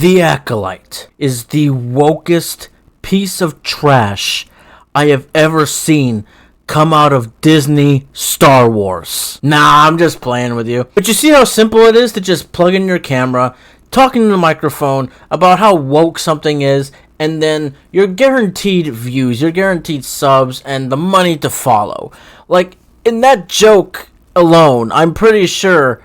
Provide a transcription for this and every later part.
The Acolyte is the wokest piece of trash I have ever seen come out of Disney Star Wars. Nah, I'm just playing with you. But you see how simple it is to just plug in your camera, talking to the microphone about how woke something is, and then you're guaranteed views, you're guaranteed subs, and the money to follow. Like, in that joke alone, I'm pretty sure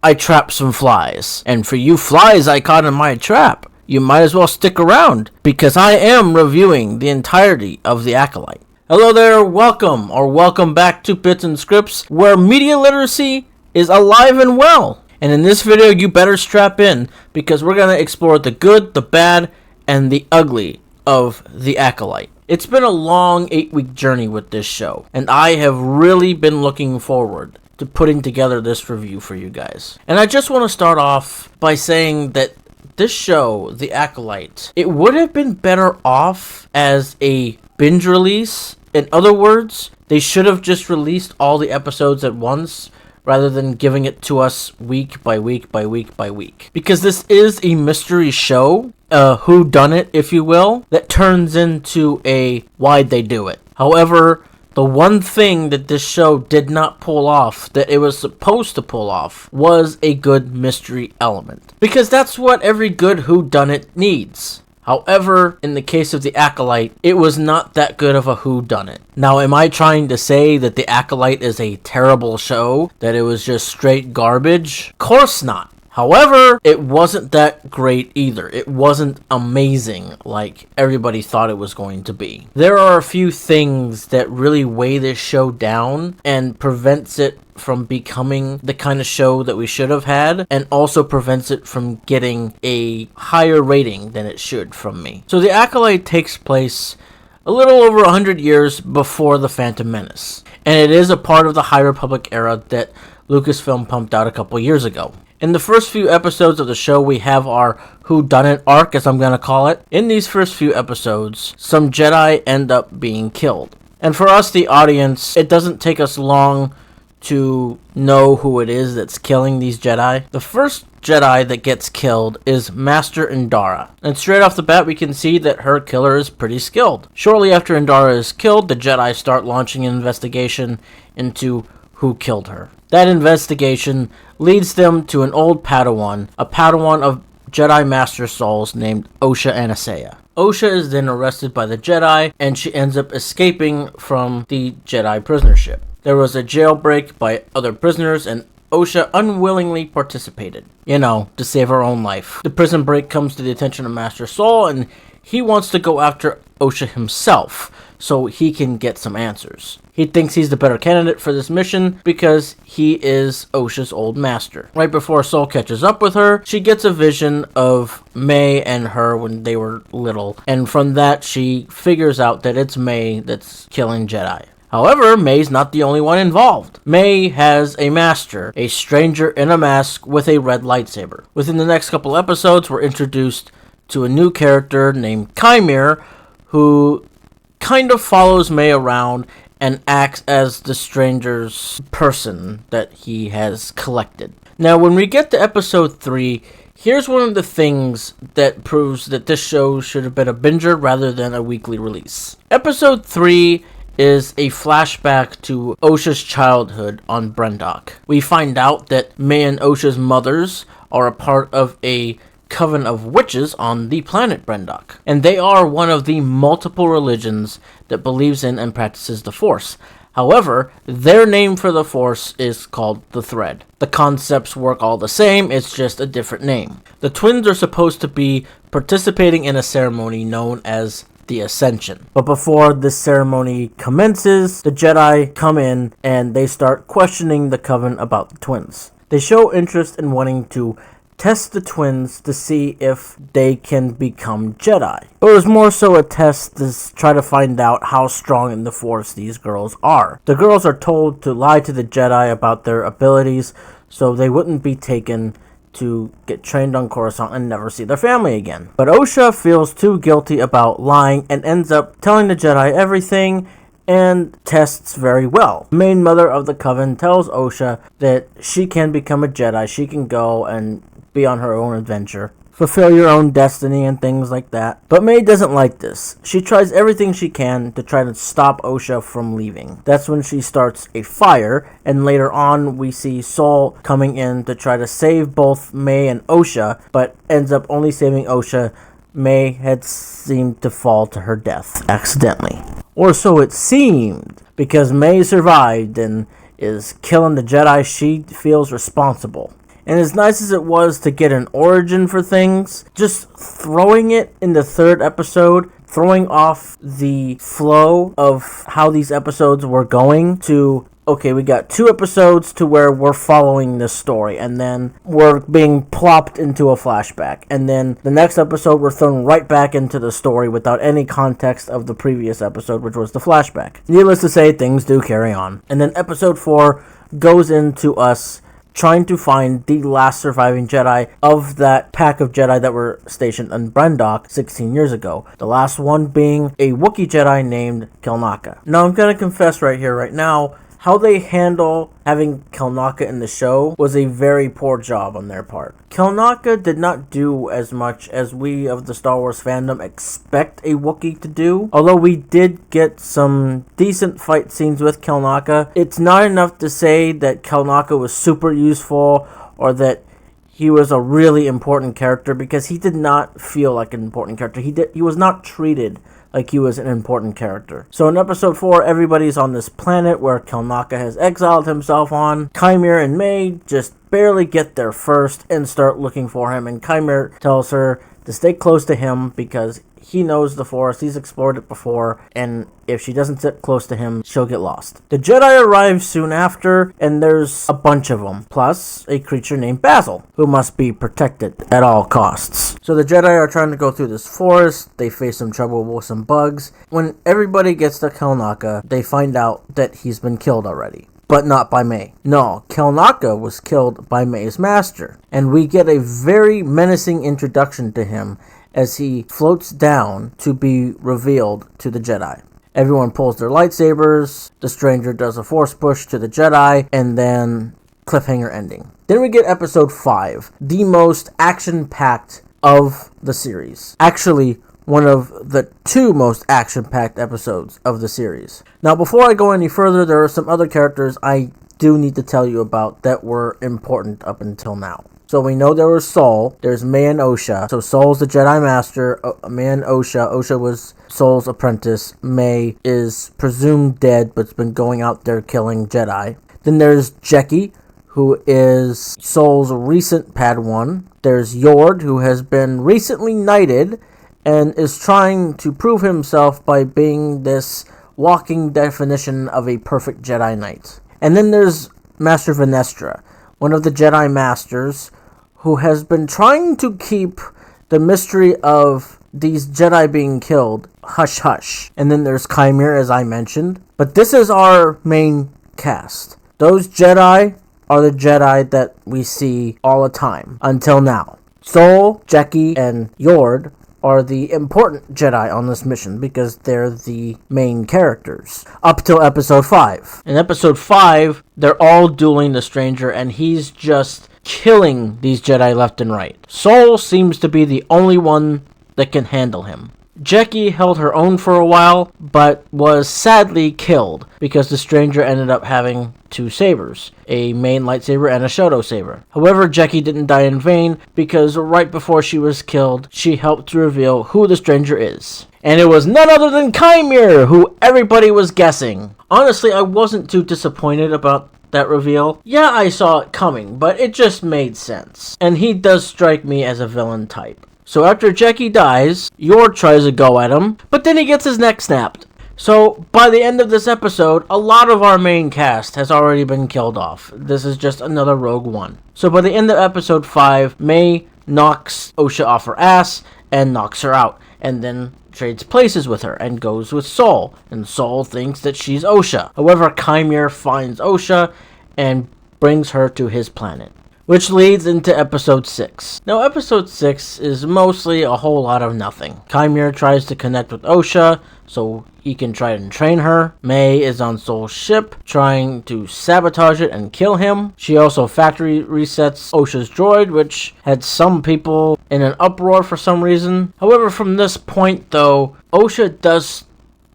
I trapped some flies. And for you flies I caught in my trap, you might as well stick around, because I am reviewing the entirety of The Acolyte. Hello there, welcome back to Bits and Scripts, where media literacy is alive and well. And in this video, you better strap in, because we're going to explore the good, the bad, and the ugly of The Acolyte. It's been a long 8-week journey with this show, and I have really been looking forward to putting together this review for you guys. And I just want to start off by saying that this show, The Acolyte, it would have been better off as a binge release. In other words, they should have just released all the episodes at once rather than giving it to us week by week by week by week. Because this is a mystery show, a whodunit, if you will, that turns into a why'd they do it. However, the one thing that this show did not pull off, that it was supposed to pull off, was a good mystery element. Because that's what every good whodunit needs. However, in the case of The Acolyte, it was not that good of a whodunit. Now, am I trying to say that The Acolyte is a terrible show? That it was just straight garbage? Of course not. However, it wasn't that great either. It wasn't amazing like everybody thought it was going to be. There are a few things that really weigh this show down and prevents it from becoming the kind of show that we should have had, and also prevents it from getting a higher rating than it should from me. So The Acolyte takes place a little over 100 years before The Phantom Menace, and it is a part of the High Republic era that Lucasfilm pumped out a couple years ago. In the first few episodes of the show, we have our whodunit arc, as I'm going to call it. In these first few episodes, some Jedi end up being killed. And for us, the audience, it doesn't take us long to know who it is that's killing these Jedi. The first Jedi that gets killed is Master Indara. And straight off the bat, we can see that her killer is pretty skilled. Shortly after Indara is killed, the Jedi start launching an investigation into who killed her. That investigation leads them to an old Padawan, a Padawan of Jedi Master Souls named Osha Anasea. Osha is then arrested by the Jedi, and she ends up escaping from the Jedi prisoner ship. There was a jailbreak by other prisoners, and Osha unwillingly participated, to save her own life. The prison break comes to the attention of Master Soul, and he wants to go after Osha himself, so he can get some answers. He thinks he's the better candidate for this mission because he is Osha's old master. Right before Soul catches up with her, she gets a vision of May and her when they were little, and from that she figures out that it's May that's killing Jedi. However, May's not the only one involved. May has a master, a stranger in a mask with a red lightsaber. Within the next couple episodes, we're introduced to a new character named Chimere, who kind of follows May around and acts as the stranger's person that he has collected. Now, when we get to episode 3, here's one of the things that proves that this show should have been a binger rather than a weekly release. Episode 3 is a flashback to Osha's childhood on Brendok. We find out that May and Osha's mothers are a part of a coven of witches on the planet Brendok, and they are one of the multiple religions that believes in and practices the Force. However, their name for the Force is called the Thread. The concepts work all the same, it's just a different name. The twins are supposed to be participating in a ceremony known as the Ascension. But before this ceremony commences, the Jedi come in and they start questioning the coven about the twins. They show interest in wanting to test the twins to see if they can become Jedi. But it was more so a test to try to find out how strong in the Force these girls are. The girls are told to lie to the Jedi about their abilities so they wouldn't be taken to get trained on Coruscant and never see their family again. But Osha feels too guilty about lying and ends up telling the Jedi everything and tests very well. The main mother of the coven tells Osha that she can become a Jedi, she can go and be on her own adventure. fulfill your own destiny and things like that. But May doesn't like this. She tries everything she can to try to stop Osha from leaving. That's when she starts a fire, and later on we see Sol coming in to try to save both May and Osha, but ends up only saving Osha. May had seemed to fall to her death accidentally. Or so it seemed, because May survived and is killing the Jedi she feels responsible. And as nice as it was to get an origin for things, just throwing it in the third episode, throwing off the flow of how these episodes were going to, okay, we got 2 episodes to where we're following this story, and then we're being plopped into a flashback. And then the next episode, we're thrown right back into the story without any context of the previous episode, which was the flashback. Needless to say, things do carry on. And then episode 4 goes into us trying to find the last surviving Jedi of that pack of Jedi that were stationed on Brendok 16 years ago. The last one being a Wookiee Jedi named Kelnaka. Now, I'm going to confess right here, right now, how they handle having Kelnaka in the show was a very poor job on their part. Kelnaka did not do as much as we of the Star Wars fandom expect a Wookiee to do. Although we did get some decent fight scenes with Kelnaka, it's not enough to say that Kelnaka was super useful or that he was a really important character, because he did not feel like an important character. He was not treated like he was an important character. So in episode 4, everybody's on this planet where Kelnaka has exiled himself on. Chimera and May just barely get there first and start looking for him, and Chimera tells her to stay close to him because he knows the Forest, he's explored it before, and if she doesn't sit close to him, she'll get lost. The Jedi arrive soon after, and there's a bunch of them, plus a creature named Basil, who must be protected at all costs. So the Jedi are trying to go through this forest, they face some trouble with some bugs. When everybody gets to Kelnaka, they find out that he's been killed already. But not by May. No, Kelnaka was killed by May's master, and we get a very menacing introduction to him as he floats down to be revealed to the Jedi. Everyone pulls their lightsabers, the stranger does a force push to the Jedi, and then cliffhanger ending. Then we get episode 5, the most action-packed of the series. Actually, one of the 2 most action-packed episodes of the series. Now, before I go any further, there are some other characters I do need to tell you about that were important up until now. So we know there was Sol, there's May and Osha. So Sol's the Jedi Master, May and Osha. Osha was Sol's apprentice. May is presumed dead, but's been going out there killing Jedi. Then there's Jeki, who is Sol's recent Padawan. There's Yord, who has been recently knighted and is trying to prove himself by being this walking definition of a perfect Jedi Knight. And then there's Master Venestra, one of the Jedi Masters, who has been trying to keep the mystery of these Jedi being killed hush-hush. And then there's Chimera, as I mentioned. But this is our main cast. Those Jedi are the Jedi that we see all the time, until now. Sol, Jeki, and Yord are the important Jedi on this mission because they're the main characters up till episode 5. In episode 5, they're all dueling the stranger, and he's just killing these Jedi left and right. Sol seems to be the only one that can handle him. Jeki held her own for a while, but was sadly killed because the stranger ended up having 2 sabers, a main lightsaber and a Shoto saber. However, Jeki didn't die in vain because right before she was killed, she helped to reveal who the stranger is. And it was none other than Chimera, who everybody was guessing. Honestly, I wasn't too disappointed about that reveal. Yeah, I saw it coming, but it just made sense. And he does strike me as a villain type. So after Jeki dies, Yord tries to go at him, but then he gets his neck snapped. So by the end of this episode, a lot of our main cast has already been killed off. This is just another Rogue One. So by the end of episode 5, May knocks Osha off her ass and knocks her out, and then trades places with her and goes with Sol, and Sol thinks that she's Osha. However, Chimera finds Osha and brings her to his planet. which leads into episode 6. Now, episode 6 is mostly a whole lot of nothing. Chimera tries to connect with Osha so he can try and train her. May is on Soul's ship trying to sabotage it and kill him. She also factory resets Osha's droid, which had some people in an uproar for some reason. However, from this point though, Osha does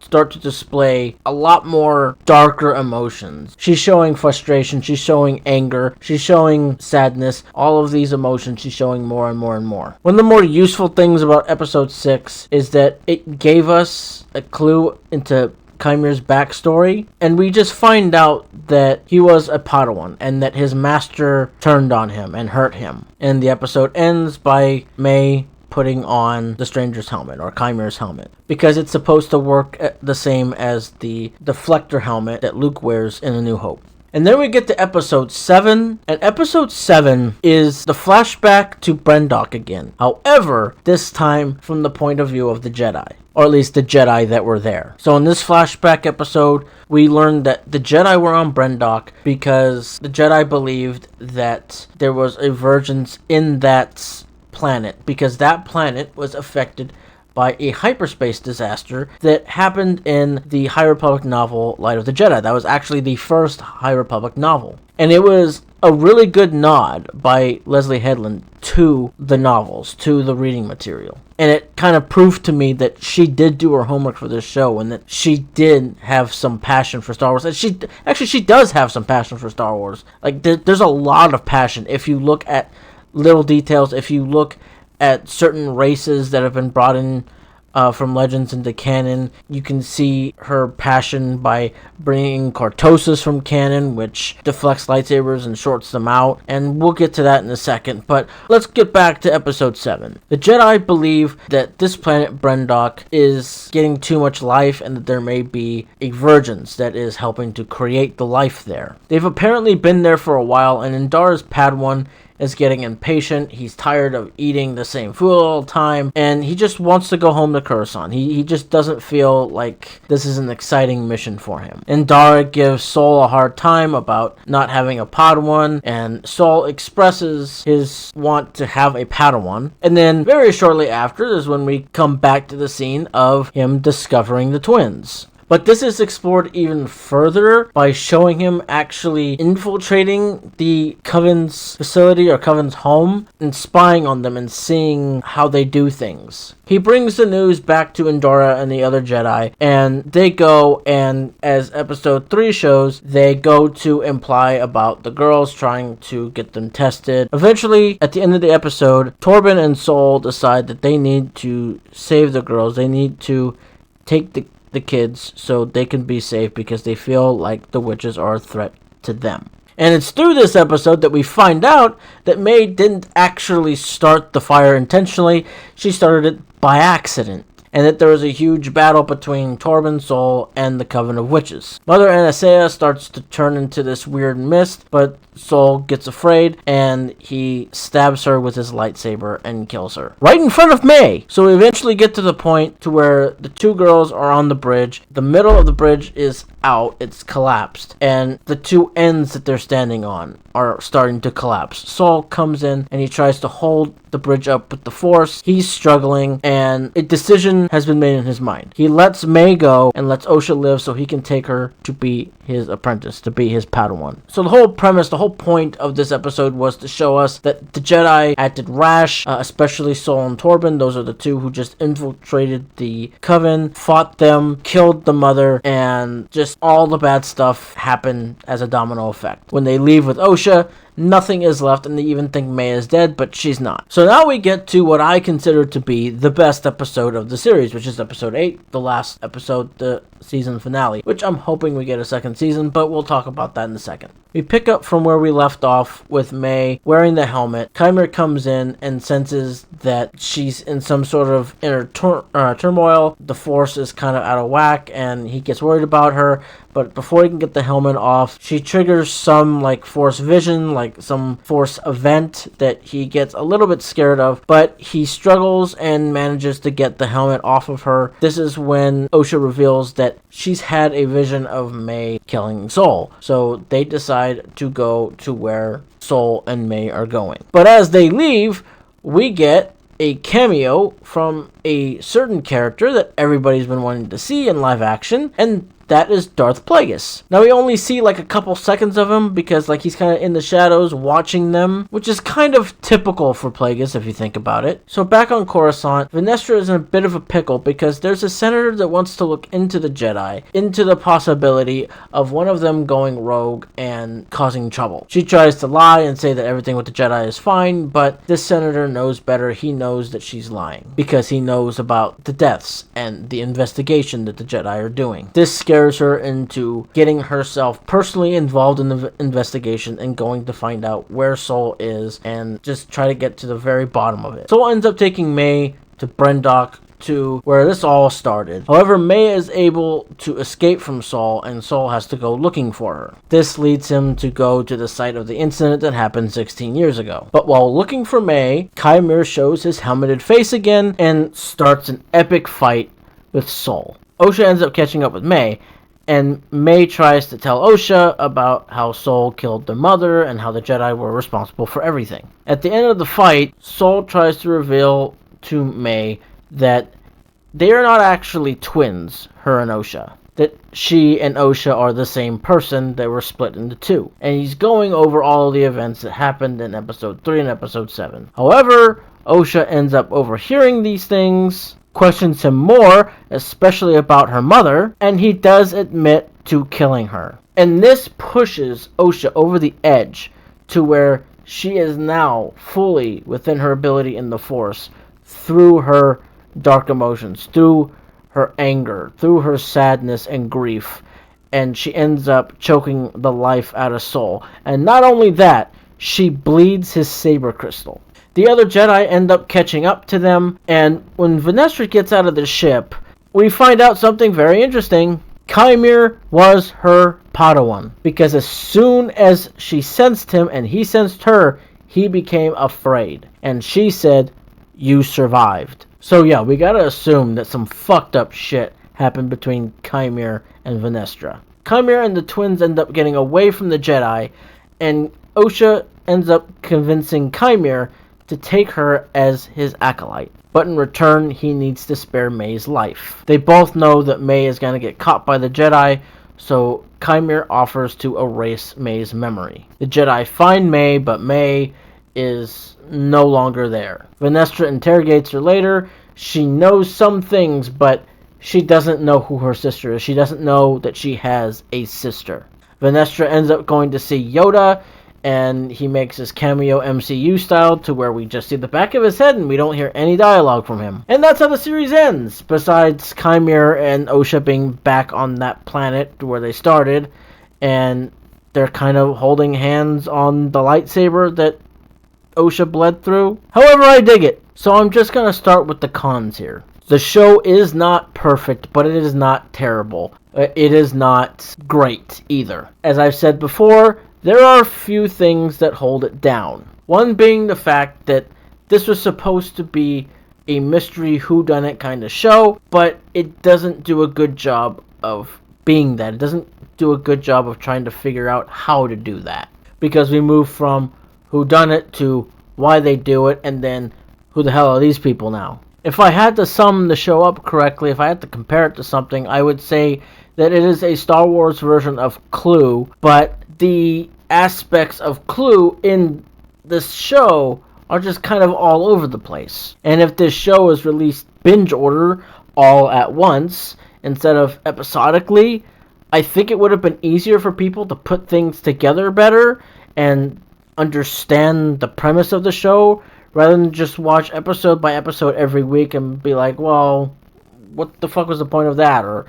start to display a lot more darker emotions. She's showing frustration, she's showing anger, she's showing sadness. All of these emotions she's showing more and more and more. One of the more useful things about episode 6 is that it gave us a clue into Chimera's backstory, and we just find out that he was a Padawan and that his master turned on him and hurt him. And the episode ends by May putting on the Stranger's helmet, or Chimera's helmet, because it's supposed to work the same as the deflector helmet that Luke wears in A New Hope. And then we get to episode 7, and episode 7 is the flashback to Brendok again. However, this time from the point of view of the Jedi, or at least the Jedi that were there. So in this flashback episode, we learned that the Jedi were on Brendok because the Jedi believed that there was a vergence in that planet, because that planet was affected by a hyperspace disaster that happened in the High Republic novel Light of the Jedi. That was actually the first High Republic novel. And it was a really good nod by Leslie Headland to the novels, to the reading material. And it kind of proved to me that she did do her homework for this show, and that she did have some passion for Star Wars. And she does have some passion for Star Wars. Like, there's a lot of passion if you look at little details. If you look at certain races that have been brought in from Legends into canon, you can see her passion by bringing Cortosis from canon, which deflects lightsabers and shorts them out, and we'll get to that in a second. But let's get back to episode 7. The Jedi believe that this planet Brendok is getting too much life, and that there may be a vergence that is helping to create the life there. They've apparently been there for a while, and Indara's Padawan is getting impatient. He's tired of eating the same food all the time, and he just wants to go home to Coruscant. He just doesn't feel like this is an exciting mission for him. And Dara gives Sol a hard time about not having a Padawan, and Sol expresses his want to have a Padawan. And then very shortly after is when we come back to the scene of him discovering the twins. But this is explored even further by showing him actually infiltrating the Coven's facility, or Coven's home, and spying on them and seeing how they do things. He brings the news back to Indara and the other Jedi, and they go, and as episode 3 shows, they go to imply about the girls, trying to get them tested. Eventually, at the end of the episode, Torben and Sol decide that they need to save the girls. They need to take the kids so they can be safe, because they feel like the witches are a threat to them. And it's through this episode that we find out that May didn't actually start the fire intentionally. She started it by accident. And that there was a huge battle between Torben, Sol, and the Coven of Witches. Mother Anastasia starts to turn into this weird mist, but Sol gets afraid, and he stabs her with his lightsaber and kills her. Right in front of May! So we eventually get to the point to where the two girls are on the bridge. The middle of the bridge is out, it's collapsed, and the two ends that they're standing on are starting to collapse. Sol comes in, and he tries to hold the bridge up with the Force. He's struggling, and a decision has been made in his mind. He lets May go and lets Osha live so he can take her to be his apprentice, to be his Padawan. So the whole premise, the whole point of this episode was to show us that the Jedi acted rash, especially Sol and Torben. Those are the two who just infiltrated the Coven, fought them, killed the mother, and just all the bad stuff happened as a domino effect. When they leave with Osha, nothing is left, and they even think May is dead, but she's not. So now we get to what I consider to be the best episode of the series, which is episode 8, the last episode, the season finale, which I'm hoping we get a second season, but we'll talk about that in a second. We pick up from where we left off with May wearing the helmet. Chimera comes in and senses that she's in some sort of inner turmoil. The Force is kind of out of whack, and he gets worried about her. But before he can get the helmet off, she triggers some Force vision, some Force event that he gets a little bit scared of. But he struggles and manages to get the helmet off of her. This is when Osha reveals that that she's had a vision of May killing Soul. So they decide to go to where Soul and May are going. But as they leave, we get a cameo from a certain character that everybody's been wanting to see in live action, and that is Darth Plagueis. Now, we only see like a couple seconds of him because like he's kind of in the shadows watching them, which is kind of typical for Plagueis if you think about it. So back on Coruscant, Venestra is in a bit of a pickle because there's a senator that wants to look into the Jedi, into the possibility of one of them going rogue and causing trouble. She tries to lie and say that everything with the Jedi is fine, but this senator knows better. He knows that she's lying because he knows about the deaths and the investigation that the Jedi are doing. This scares her into getting herself personally involved in the investigation and going to find out where Soul is and just try to get to the very bottom of it. Soul ends up taking May to Brendok, to where this all started. However, May is able to escape from Soul, and Soul has to go looking for her. This leads him to go to the site of the incident that happened 16 years ago. But while looking for May, Kymir shows his helmeted face again and starts an epic fight with Soul. Osha ends up catching up with May, and May tries to tell Osha about how Soul killed their mother and how the Jedi were responsible for everything. At the end of the fight, Soul tries to reveal to May that they are not actually twins, her and Osha. That she and Osha are the same person that were split into two. And he's going over all of the events that happened in Episode 3 and Episode 7. However, Osha ends up overhearing these things, questions him more, especially about her mother, and he does admit to killing her. And this pushes Osha over the edge to where she is now fully within her ability in the Force through her dark emotions, through her anger, through her sadness and grief, and she ends up choking the life out of Soul. And not only that, she bleeds his saber crystal. The other Jedi end up catching up to them, and when Venestra gets out of the ship, we find out something very interesting. Kymir was her Padawan, because as soon as she sensed him and he sensed her, he became afraid. And she said, "You survived." So yeah, we gotta assume that some fucked up shit happened between Kymir and Venestra. Kymir and the twins end up getting away from the Jedi, and Osha ends up convincing Kymir to take her as his acolyte. But in return, he needs to spare May's life. They both know that May is going to get caught by the Jedi, so Kymir offers to erase May's memory. The Jedi find May, but May is no longer there. Venestra interrogates her later. She knows some things, but she doesn't know who her sister is. She doesn't know that she has a sister. Venestra ends up going to see Yoda, and he makes his cameo MCU style to where we just see the back of his head and we don't hear any dialogue from him. And that's how the series ends, besides Kymir and Osha being back on that planet where they started, and they're kind of holding hands on the lightsaber that Osha bled through. However, I dig it. So I'm just going to start with the cons here. The show is not perfect, but it is not terrible. It is not great either. As I've said before, there are a few things that hold it down. One being the fact that this was supposed to be a mystery whodunit kind of show, but it doesn't do a good job of being that. It doesn't do a good job of trying to figure out how to do that. Because we move from whodunit to why they do it, and then who the hell are these people now? If I had to sum the show up correctly, if I had to compare it to something, I would say that it is a Star Wars version of Clue, but the aspects of Clue in this show are just kind of all over the place. And if this show was released binge order all at once instead of episodically, I think it would have been easier for people to put things together better and understand the premise of the show rather than just watch episode by episode every week and be like, well, what the fuck was the point of that? Or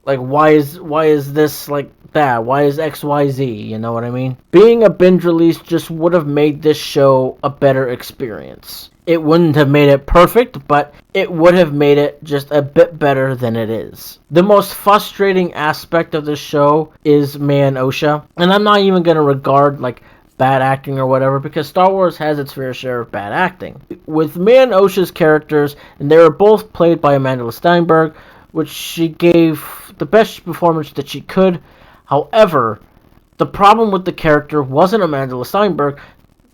like, why is this like that? Why is XYZ? You know what I mean? Being a binge release just would have made this show a better experience. It wouldn't have made it perfect, but it would have made it just a bit better than it is. The most frustrating aspect of this show is May and Osha, and I'm not even going to regard like bad acting or whatever, because Star Wars has its fair share of bad acting. With May and Osha's characters, and they were both played by Amanda Steinberg, which she gave the best performance that she could. However, the problem with the character wasn't Amanda Steinberg.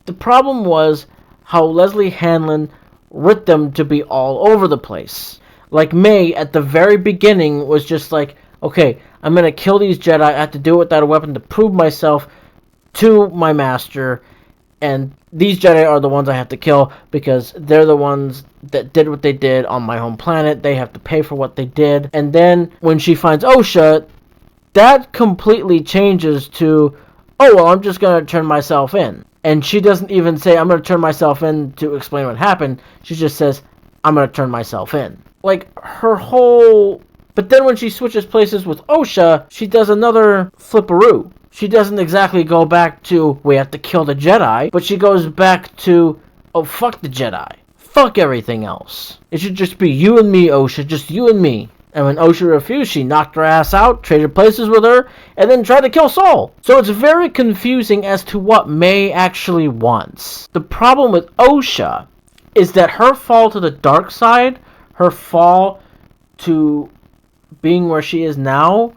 The problem was how Leslie Hanlon writ them to be all over the place. Like May, at the very beginning, was just like, okay, I'm going to kill these Jedi. I have to do it without a weapon to prove myself to my master. And these Jedi are the ones I have to kill because they're the ones that did what they did on my home planet. They have to pay for what they did. And then when she finds Osha, that completely changes to, oh, well, I'm just going to turn myself in. And she doesn't even say, I'm going to turn myself in to explain what happened. She just says, I'm going to turn myself in. Like, her whole... But then when she switches places with Osha, she does another flipperoo. She doesn't exactly go back to, we have to kill the Jedi, but she goes back to, oh, fuck the Jedi. Fuck everything else. It should just be you and me, Osha, just you and me. And when Osha refused, she knocked her ass out, traded places with her, and then tried to kill Saul. So it's very confusing as to what May actually wants. The problem with Osha is that her fall to the dark side, her fall to being where she is now,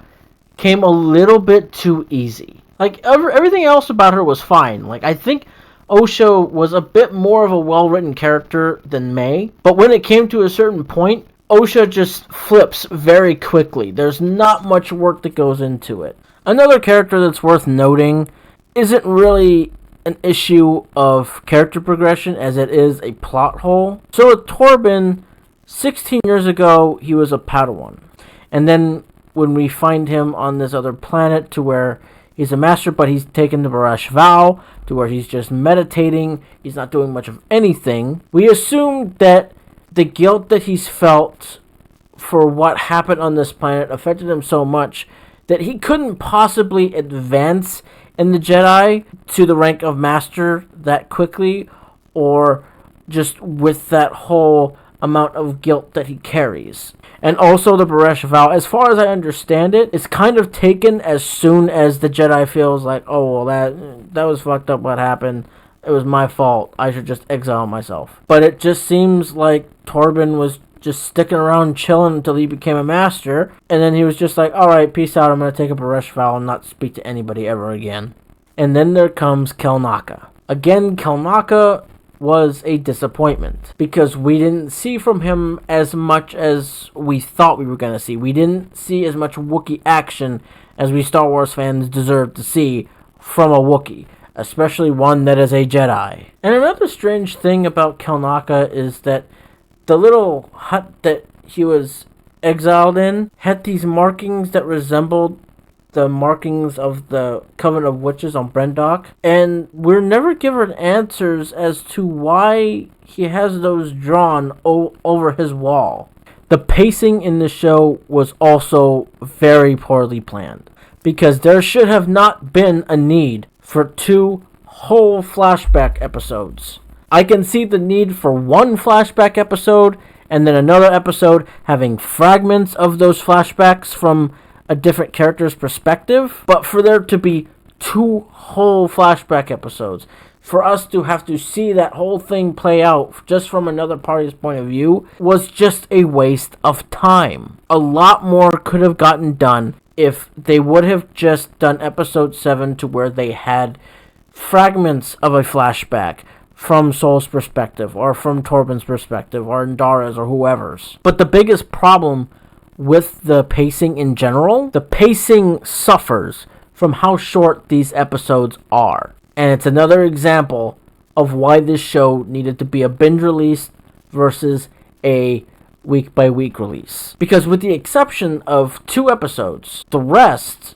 came a little bit too easy. Like, everything else about her was fine. Like, I think Osha was a bit more of a well-written character than May. But when it came to a certain point, Osha just flips very quickly. There's not much work that goes into it. Another character that's worth noting isn't really an issue of character progression as it is a plot hole. So with Torben, 16 years ago, he was a Padawan. And then when we find him on this other planet to where he's a master, but he's taken the Barash vow, to where he's just meditating, he's not doing much of anything, we assume that the guilt that he's felt for what happened on this planet affected him so much that he couldn't possibly advance in the Jedi to the rank of master that quickly, or just with that whole amount of guilt that he carries. And also the Barash vow, as far as I understand it, is kind of taken as soon as the Jedi feels like, oh, well, that was fucked up what happened. It was my fault. I should just exile myself. But it just seems like Torben was just sticking around chilling until he became a master. And then he was just like, alright, peace out. I'm going to take a Barash vow and not speak to anybody ever again. And then there comes Kelnaka. Again, Kelnaka was a disappointment because we didn't see from him as much as we thought we were going to see. We didn't see as much Wookiee action as we Star Wars fans deserve to see from a Wookiee, especially one that is a Jedi. And another strange thing about Kelnaka is that the little hut that he was exiled in had these markings that resembled the markings of the Coven of Witches on Brendok, and we're never given answers as to why he has those drawn over his wall. The pacing in the show was also very poorly planned, because there should have not been a need for 2 whole flashback episodes. I can see the need for 1 flashback episode, and then another episode having fragments of those flashbacks from a different character's perspective, but for there to be 2 whole flashback episodes, for us to have to see that whole thing play out just from another party's point of view, was just a waste of time. A lot more could have gotten done if they would have just done episode 7 to where they had fragments of a flashback from Sol's perspective, or from Torben's perspective, or Indara's, or whoever's. But the biggest problem with the pacing in general, the pacing suffers from how short these episodes are. And it's another example of why this show needed to be a binge release versus a week-by-week release. Because with the exception of 2 episodes, the rest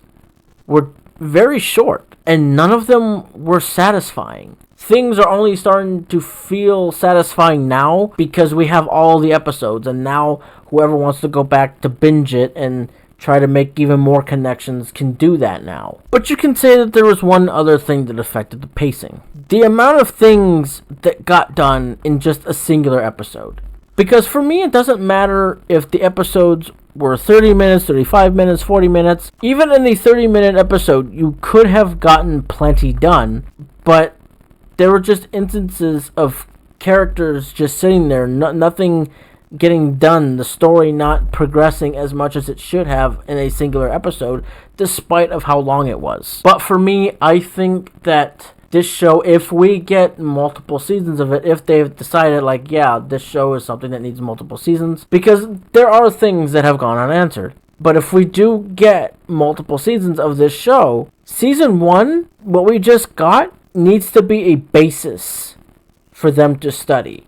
were very short, and none of them were satisfying. Things are only starting to feel satisfying now because we have all the episodes, and now whoever wants to go back to binge it and try to make even more connections can do that now. But you can say that there was one other thing that affected the pacing. The amount of things that got done in just a singular episode. Because for me, it doesn't matter if the episodes were 30 minutes, 35 minutes, 40 minutes. Even in the 30-minute episode, you could have gotten plenty done, but there were just instances of characters just sitting there, nothing getting done, the story not progressing as much as it should have in a singular episode, despite of how long it was. But for me, I think that this show, if we get multiple seasons of it, if they've decided, like, yeah, this show is something that needs multiple seasons, because there are things that have gone unanswered. But if we do get multiple seasons of this show, season 1, what we just got, needs to be a basis for them to study,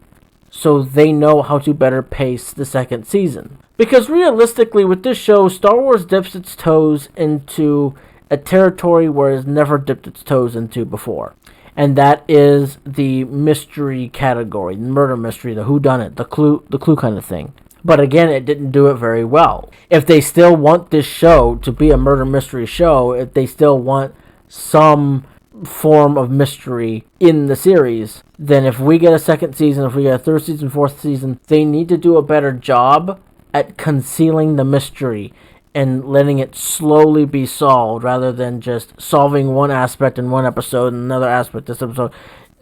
so they know how to better pace the second season. Because realistically, with this show, Star Wars dips its toes into a territory where it's never dipped its toes into before. And that is the mystery category, the murder mystery, the whodunit, the clue kind of thing. But again, it didn't do it very well. If they still want this show to be a murder mystery show, if they still want some form of mystery in the series, then if we get a second season, if we get a third season, fourth season, they need to do a better job at concealing the mystery and letting it slowly be solved, rather than just solving one aspect in one episode and another aspect this episode.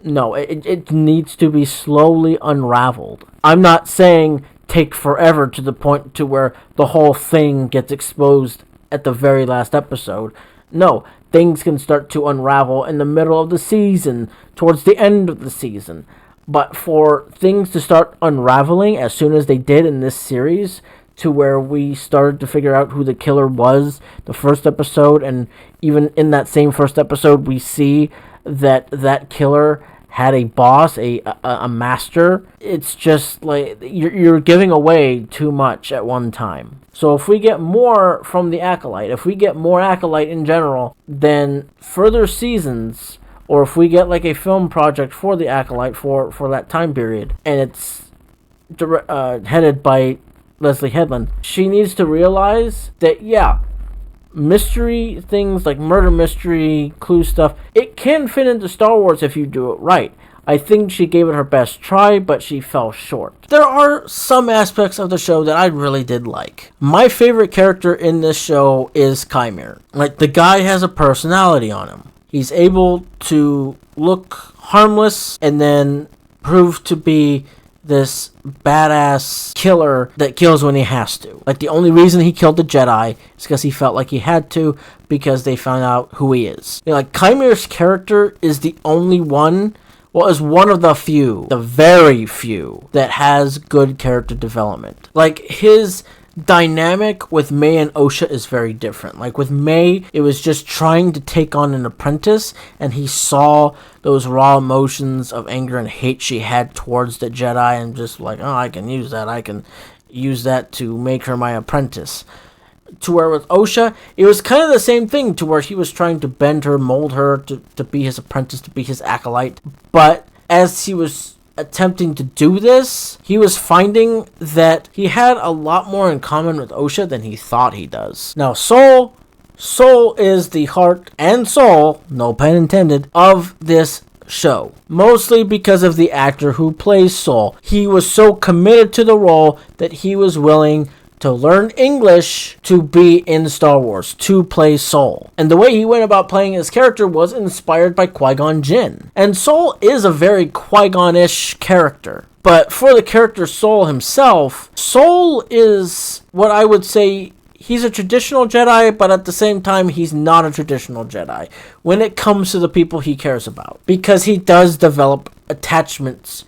No, it needs to be slowly unraveled. I'm not saying take forever to the point to where the whole thing gets exposed at the very last episode. No, things can start to unravel in the middle of the season, towards the end of the season. But for things to start unraveling as soon as they did in this series, to where we started to figure out who the killer was the first episode, and even in that same first episode we see that killer had a boss, a master. It's just like you're giving away too much at one time. So if we get more from the Acolyte, if we get more Acolyte in general, then further seasons, or if we get like a film project for the Acolyte for that time period, and it's headed by Leslie Headland, she needs to realize that, yeah, mystery things like murder mystery, clue stuff, it can fit into Star Wars if you do it right. I think she gave it her best try, but she fell short. There are some aspects of the show that I really did like. My favorite character in this show is Chimera. Like, the guy has a personality on him. He's able to look harmless and then prove to be this badass killer that kills when he has to. Like, the only reason he killed the Jedi is because he felt like he had to, because they found out who he is. You know, like, Chimera's character is the only one, well, is one of the few, the very few, that has good character development. Like, his dynamic with May and Osha is very different. Like, with May, it was just trying to take on an apprentice, and he saw those raw emotions of anger and hate she had towards the Jedi, and just like, oh, I can use that to make her my apprentice. To where with Osha, it was kind of the same thing, to where he was trying to bend her, mold her to be his apprentice, to be his acolyte. But as he was attempting to do this, he was finding that he had a lot more in common with Osha than he thought he does. Now, Soul is the heart and soul, no pun intended, of this show. Mostly because of the actor who plays Soul. He was so committed to the role that he was willing to learn English to be in Star Wars, to play Soul. And the way he went about playing his character was inspired by Qui-Gon Jinn. And Soul is a very Qui-Gon-ish character. But for the character Soul himself, Soul is what I would say, he's a traditional Jedi, but at the same time, he's not a traditional Jedi when it comes to the people he cares about. Because he does develop attachments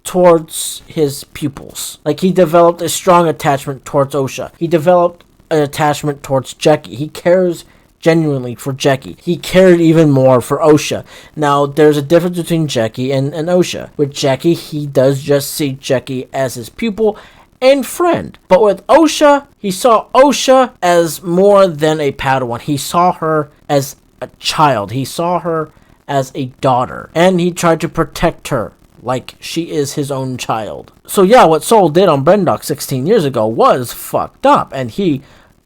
towards his pupils. Like, he developed a strong attachment towards Osha. He developed an attachment towards Jecki. He cares genuinely for Jecki. He cared even more for Osha. Now, there's a difference between Jecki and Osha. With Jecki, he does just see Jecki as his pupil and friend. But with Osha, he saw Osha as more than a Padawan. He saw her as a child. He saw her as a daughter. And he tried to protect her like she is his own child. So yeah, what Soul did on Brendok 16 years ago was fucked up, and he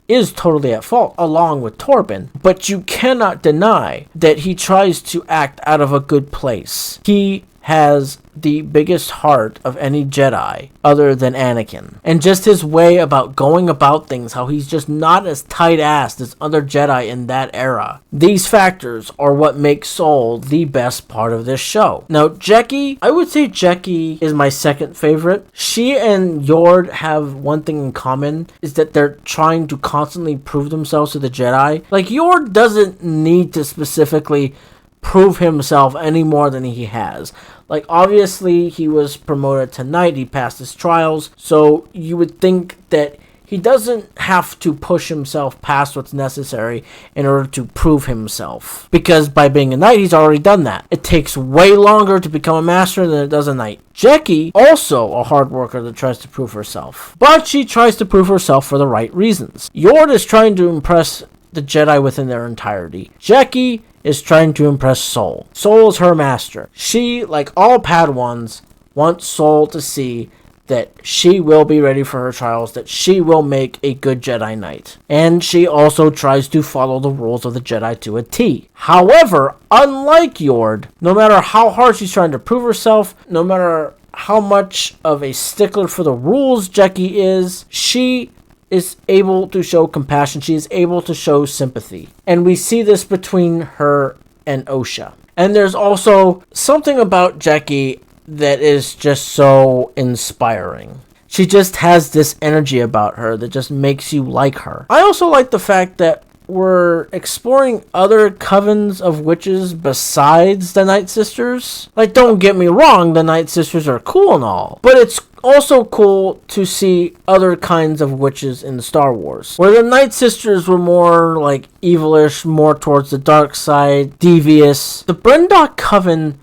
is totally at fault, along with Torben. But you cannot deny that he tries to act out of a good place. He has the biggest heart of any Jedi other than Anakin. And just his way about going about things, how he's just not as tight-assed as other Jedi in that era. These factors are what make Soul the best part of this show. Now, Jecki, I would say Jecki is my second favorite. She and Yord have one thing in common, is that they're trying to constantly prove themselves to the Jedi. Like, Yord doesn't need to specifically prove himself any more than he has. Like, obviously, he was promoted to knight, he passed his trials, so you would think that he doesn't have to push himself past what's necessary in order to prove himself. Because by being a knight, he's already done that. It takes way longer to become a master than it does a knight. Jecki, also a hard worker that tries to prove herself. But she tries to prove herself for the right reasons. Yord is trying to impress the Jedi within their entirety. Jecki is trying to impress Soul. Soul is her master. She, like all Padawans, wants Soul to see that she will be ready for her trials, that she will make a good Jedi Knight. And she also tries to follow the rules of the Jedi to a T. However, unlike Yord, no matter how hard she's trying to prove herself, no matter how much of a stickler for the rules Jecki is, she is able to show compassion. She is able to show sympathy. And we see this between her and Osha. And there's also something about Jecki that is just so inspiring. She just has this energy about her that just makes you like her. I also like the fact that we're exploring other covens of witches besides the Night Sisters. Like, don't get me wrong, the Night Sisters are cool and all, but it's also cool to see other kinds of witches in Star Wars, where the Night Sisters were more like evilish, more towards the dark side, devious. The Brendok Coven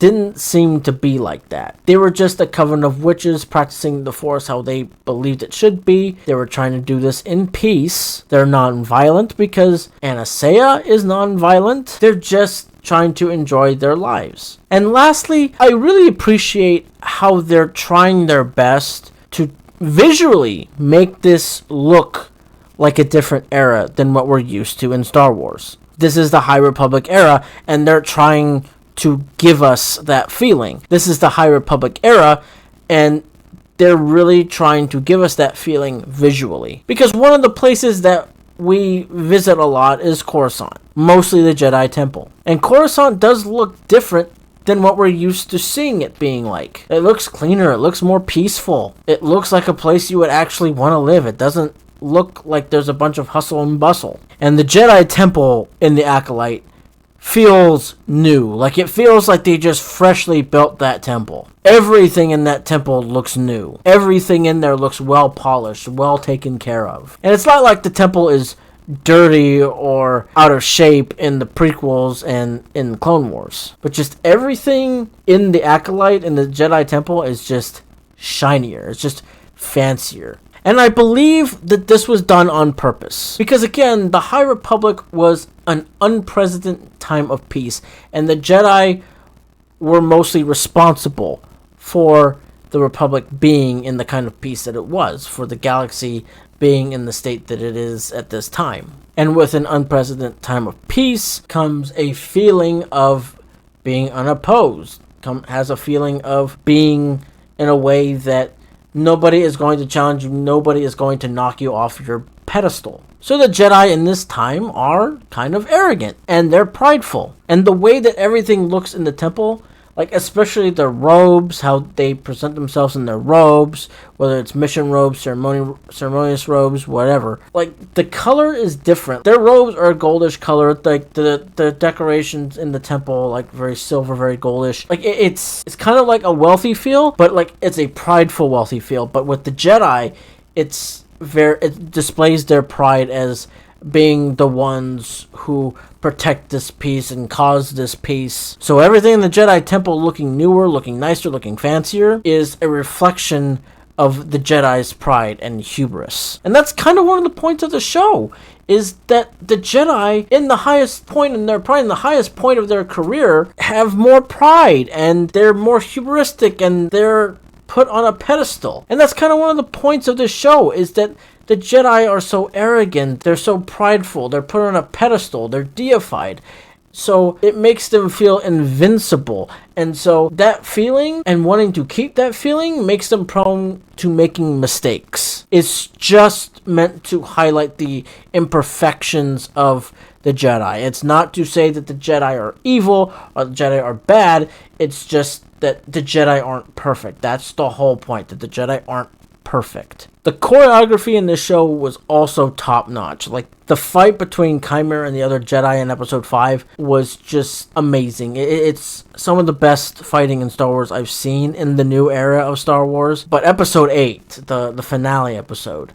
didn't seem to be like that. They were just a coven of witches practicing the Force how they believed it should be. They were trying to do this in peace. They're non-violent because Anastasia is non-violent. They're just trying to enjoy their lives. And lastly, I really appreciate how they're trying their best to visually make this look like a different era than what we're used to in Star Wars. This is the High Republic era, and they're trying to give us that feeling. This is the High Republic era, and they're really trying to give us that feeling visually. Because one of the places that we visit a lot is Coruscant, mostly the Jedi Temple. And Coruscant does look different than what we're used to seeing it being like. It looks cleaner, it looks more peaceful. It looks like a place you would actually want to live. It doesn't look like there's a bunch of hustle and bustle. And the Jedi Temple in the Acolyte feels new. Like, it feels like they just freshly built that temple. Everything in that temple looks new. Everything in there looks well polished, well taken care of. And it's not like the temple is dirty or out of shape in the prequels and in Clone Wars. But just everything in the Acolyte and the Jedi Temple is just shinier. It's just fancier. And I believe that this was done on purpose. Because again, the High Republic was an unprecedented time of peace. And the Jedi were mostly responsible for the Republic being in the kind of peace that it was. For the galaxy being in the state that it is at this time. And with an unprecedented time of peace comes a feeling of being unopposed. Has a feeling of being in a way that nobody is going to challenge you. Nobody is going to knock you off your pedestal. So the Jedi in this time are kind of arrogant. And they're prideful. And the way that everything looks in the temple, like especially their robes, how they present themselves in their robes, whether it's mission robes, ceremonious robes, whatever. Like, the color is different. Their robes are a goldish color. Like, the decorations in the temple, like, very silver, very goldish. Like, it's kind of like a wealthy feel, but, like, it's a prideful wealthy feel. But with the Jedi, it displays their pride as being the ones who protect this peace and cause this peace. So everything in the Jedi Temple looking newer, looking nicer, looking fancier is a reflection of the Jedi's pride and hubris. And that's kind of one of the points of the show, is that the Jedi, in the highest point in their pride, in the highest point of their career, have more pride, and they're more hubristic, and they're put on a pedestal. And that's kind of one of the points of this show, is that the Jedi are so arrogant, they're so prideful, they're put on a pedestal, they're deified. So it makes them feel invincible. And so that feeling and wanting to keep that feeling makes them prone to making mistakes. It's just meant to highlight the imperfections of the Jedi. It's not to say that the Jedi are evil or the Jedi are bad. It's just that the Jedi aren't perfect. That's the whole point, that the Jedi aren't perfect. The choreography in this show was also top-notch. Like, the fight between Chimera and the other Jedi in Episode 5 was just amazing. It's some of the best fighting in Star Wars I've seen in the new era of Star Wars. But Episode 8, the finale episode,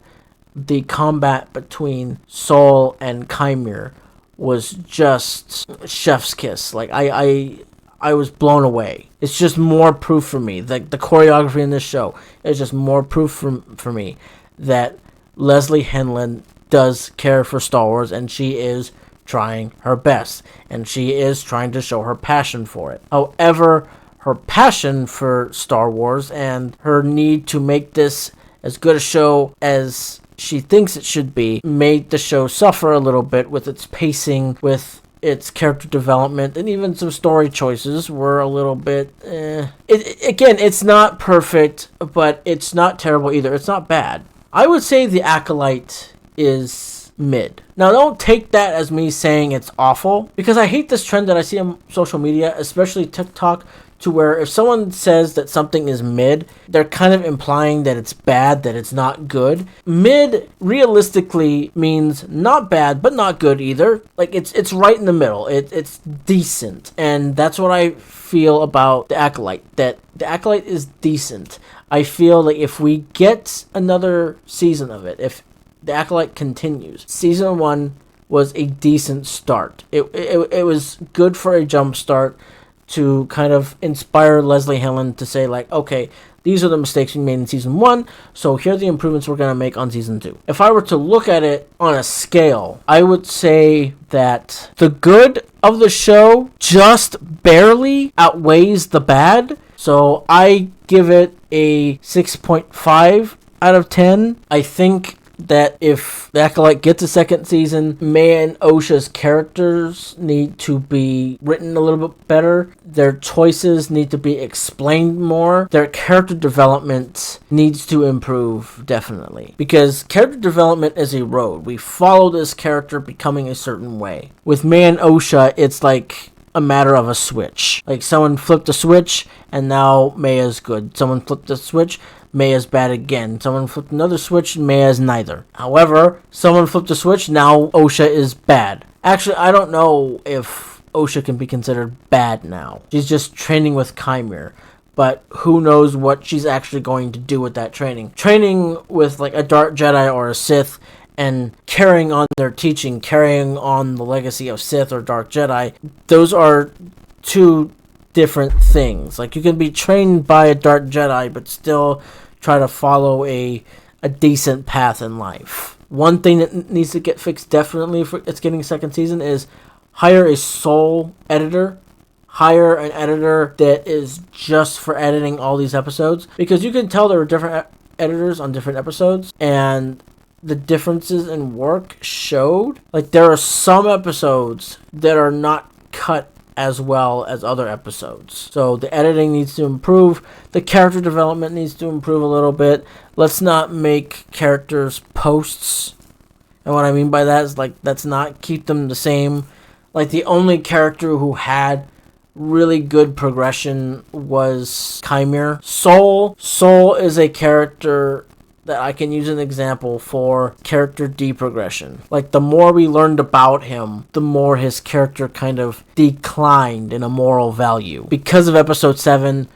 the combat between Saul and Chimera was just chef's kiss. Like, I was blown away. It's just more proof for me. The choreography in this show is just more proof for me that Leslie Henlin does care for Star Wars, and she is trying her best, and she is trying to show her passion for it. However, her passion for Star Wars and her need to make this as good a show as she thinks it should be made the show suffer a little bit with its pacing, with its character development, and even some story choices were a little bit again, it's not perfect, but it's not terrible either. It's not bad. I would say The Acolyte is mid. Now, don't take that as me saying it's awful, because I hate this trend that I see on social media, especially TikTok, to where if someone says that something is mid, they're kind of implying that it's bad, that it's not good. Mid realistically means not bad, but not good either. Like, it's right in the middle. It's decent. And that's what I feel about The Acolyte, that The Acolyte is decent. I feel like if we get another season of it, if The Acolyte continues, season 1 was a decent start. It was good for a jump start to kind of inspire Leslie Helen to say, like, okay, these are the mistakes we made in season 1, so here are the improvements we're going to make on season 2. If I were to look at it on a scale, I would say that the good of the show just barely outweighs the bad. So I give it a 6.5 out of 10. I think that if The Acolyte gets a second season, Maya and Osha's characters need to be written a little bit better. Their choices need to be explained more. Their character development needs to improve, definitely. Because character development is a road. We follow this character becoming a certain way. With Maya and Osha, it's like a matter of a switch. Like, someone flipped a switch, and now Maya's good. Someone flipped a switch, Maya's bad again. Someone flipped another switch, Maya's neither. However, someone flipped a switch, now Osha is bad. Actually, I don't know if Osha can be considered bad now. She's just training with Chimera. But who knows what she's actually going to do with that training. Training with, like, a Dark Jedi or a Sith and carrying on their teaching, carrying on the legacy of Sith or Dark Jedi, those are two different things. Like, you can be trained by a Dark Jedi but still try to follow a decent path in life. One thing that needs to get fixed definitely for it's getting a second season is hire a sole editor. Hire an editor that is just for editing all these episodes, because you can tell there are different editors on different episodes, and the differences in work showed. Like, there are some episodes that are not cut as well as other episodes. So the editing needs to improve. The character development needs to improve a little bit. Let's not make characters posts. And what I mean by that is, like, let's not keep them the same. Like, the only character who had really good progression was Chimera. Soul is a character that I can use an example for character deprogression. Like, the more we learned about him, the more his character kind of declined in a moral value. Because of episode 7,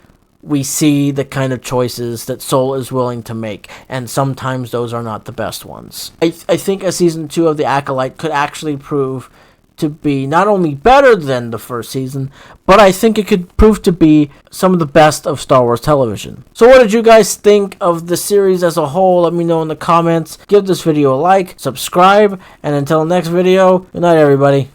we see the kind of choices that Soul is willing to make, and sometimes those are not the best ones. I think a season 2 of The Acolyte could actually prove to be not only better than the first season, but I think it could prove to be some of the best of Star Wars television. So what did you guys think of the series as a whole? Let me know in the comments. Give this video a like, subscribe, and until next video, good night, everybody.